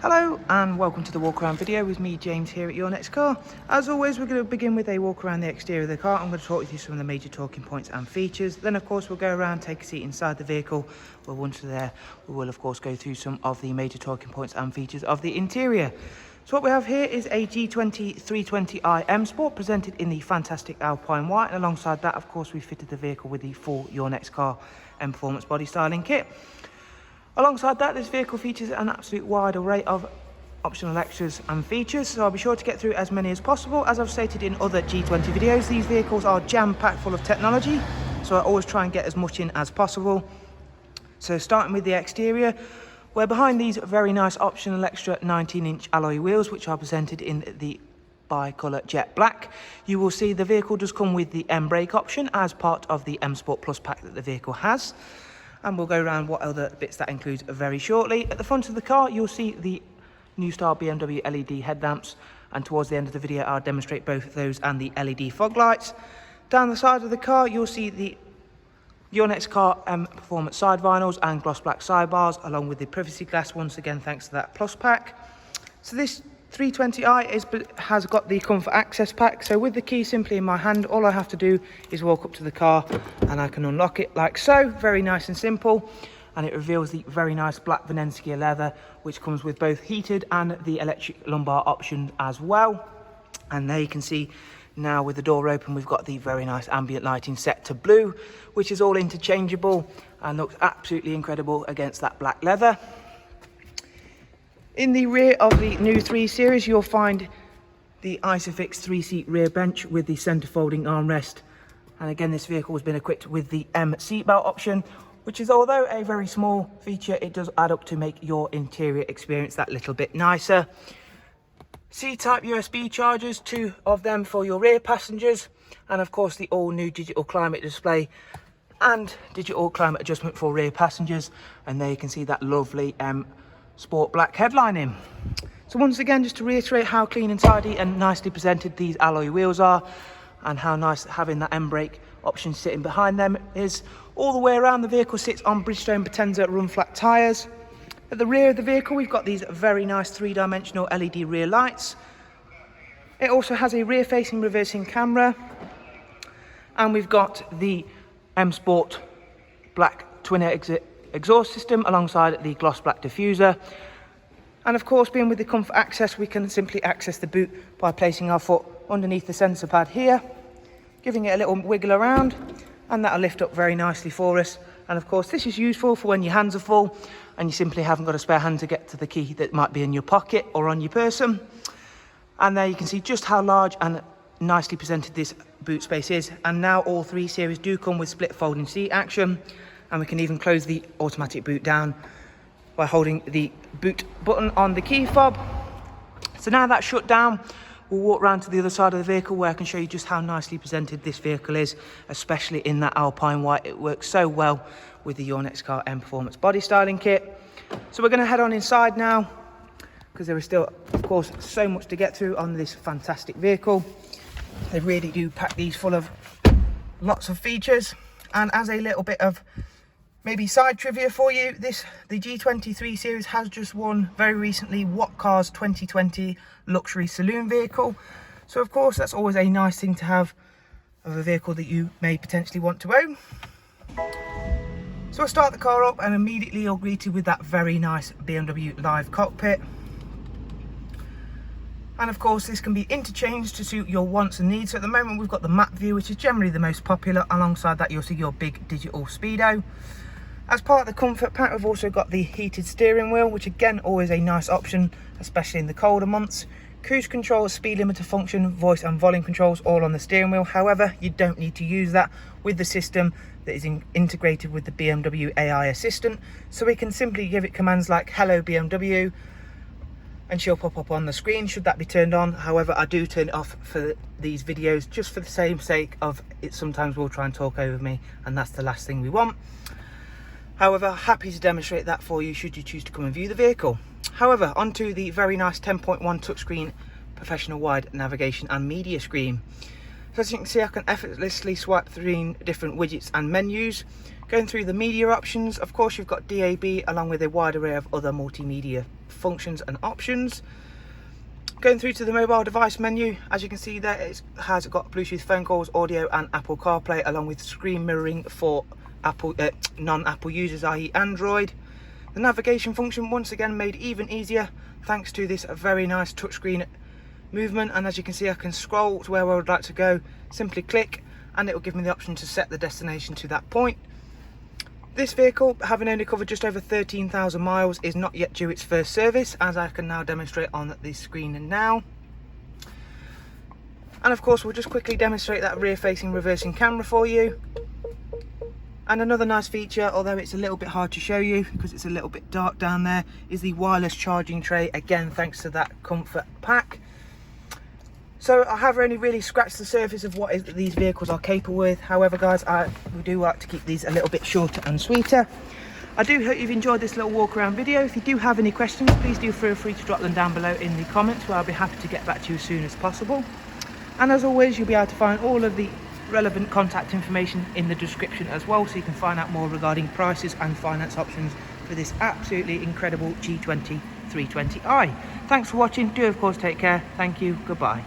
Hello and welcome to the walk around video with me, James, here at Your Next Car. As always, we're going to begin with a walk around the exterior of the car. I'm going to talk you through some of the major talking points and features. Then of course we'll go around, take a seat inside the vehicle. Well, once we're there, we will of course go through some of the major talking points and features of the interior. So what we have here is a G20 320i M Sport presented in the fantastic Alpine white, and alongside that of course we fitted the vehicle with the full Your Next Car Mperformance body styling kit. Alongside that, this vehicle features an absolute wide array of optional extras and features, so I'll be sure to get through as many as possible. As I've stated in other G20 videos, these vehicles are jam-packed full of technology, so I always try and get as much in as possible. So starting with the exterior, we're behind these very nice optional extra 19-inch alloy wheels, which are presented in the bi-colour jet black. You will see the vehicle does come with the M brake option as part of the M Sport Plus pack that the vehicle has. And we'll go around what other bits that includes very shortly. At the front of the car, you'll see the new style BMW LED headlamps, and towards the end of the video, I'll demonstrate both of those and the LED fog lights. Down the side of the car, you'll see the Your Next Car Mperformance side vinyls and gloss black sidebars, along with the privacy glass, once again thanks to that Plus pack. So this 320i has got the comfort access pack, so with the key simply in my hand, all I have to do is walk up to the car and I can unlock it like so. Very nice and simple, and it reveals the very nice black YNC leather, which comes with both heated and the electric lumbar option as well. And there you can see now with the door open, we've got the very nice ambient lighting set to blue, which is all interchangeable and looks absolutely incredible against that black leather. In the rear of the new 3 Series, you'll find the Isofix 3-seat rear bench with the centre folding armrest. And again, this vehicle has been equipped with the M seatbelt option, which is, although a very small feature, it does add up to make your interior experience that little bit nicer. C-type USB chargers, 2 of them for your rear passengers, and of course the all new digital climate display and digital climate adjustment for rear passengers. And there you can see that lovely Sport black headlining. So once again, just to reiterate how clean and tidy and nicely presented these alloy wheels are, and how nice having that M brake option sitting behind them is. All the way around, the vehicle sits on Bridgestone Potenza run flat tyres. At the rear of the vehicle, we've got these very nice 3-dimensional LED rear lights. It also has a rear facing reversing camera, and we've got the M Sport black twin exhaust system alongside the gloss black diffuser. And of course, being with the comfort access, we can simply access the boot by placing our foot underneath the sensor pad here, giving it a little wiggle around, and that'll lift up very nicely for us. And of course, this is useful for when your hands are full and you simply haven't got a spare hand to get to the key that might be in your pocket or on your person. And there you can see just how large and nicely presented this boot space is. And now all 3 Series do come with split folding seat action, and we can even close the automatic boot down by holding the boot button on the key fob. So now that's shut down, we'll walk around to the other side of the vehicle where I can show you just how nicely presented this vehicle is, especially in that Alpine white. It works so well with the Your Next Car Mperformance body styling kit. So we're going to head on inside now, because there is still, of course, so much to get through on this fantastic vehicle. They really do pack these full of lots of features. And as a little bit of maybe side trivia for you, the G20 3 Series has just won very recently What Car's 2020 Luxury Saloon Vehicle. So of course that's always a nice thing to have, of a vehicle that you may potentially want to own. So I'll start the car up, and immediately you're greeted with that very nice BMW Live cockpit. And of course this can be interchanged to suit your wants and needs. So at the moment we've got the map view, which is generally the most popular. Alongside that you'll see your big digital speedo. As part of the comfort pack, we've also got the heated steering wheel, which again, always a nice option, especially in the colder months. Cruise control, speed limiter function, voice and volume controls, all on the steering wheel. However, you don't need to use that with the system that is integrated with the BMW AI assistant. So we can simply give it commands like "Hello BMW," and she'll pop up on the screen should that be turned on. However, I do turn it off for these videos, just for the same sake of it sometimes will try and talk over me, and that's the last thing we want. However, happy to demonstrate that for you should you choose to come and view the vehicle. However, onto the very nice 10.1 touchscreen professional wide navigation and media screen. So as you can see, I can effortlessly swipe between different widgets and menus. Going through the media options, of course you've got DAB along with a wide array of other multimedia functions and options. Going through to the mobile device menu, as you can see there, it has got Bluetooth phone calls, audio and Apple CarPlay, along with screen mirroring for Apple non-Apple users, i.e. Android. The navigation function once again made even easier thanks to this very nice touchscreen movement, and as you can see I can scroll to where I would like to go, simply click and it will give me the option to set the destination to that point. This vehicle, having only covered just over 13,000 miles, is not yet due its first service, as I can now demonstrate on the screen now. And of course we'll just quickly demonstrate that rear facing reversing camera for you. And another nice feature, although it's a little bit hard to show you because it's a little bit dark down there, is the wireless charging tray, again thanks to that comfort pack. So I have only really scratched the surface of what these vehicles are capable with. However guys, we do like to keep these a little bit shorter and sweeter. I do hope you've enjoyed this little walk around video. If you do have any questions, please do feel free to drop them down below in the comments, where I'll be happy to get back to you as soon as possible. And as always, you'll be able to find all of the relevant contact information in the description as well, so you can find out more regarding prices and finance options for this absolutely incredible G20 320i. Thanks for watching. Do of course take care. Thank you. Goodbye.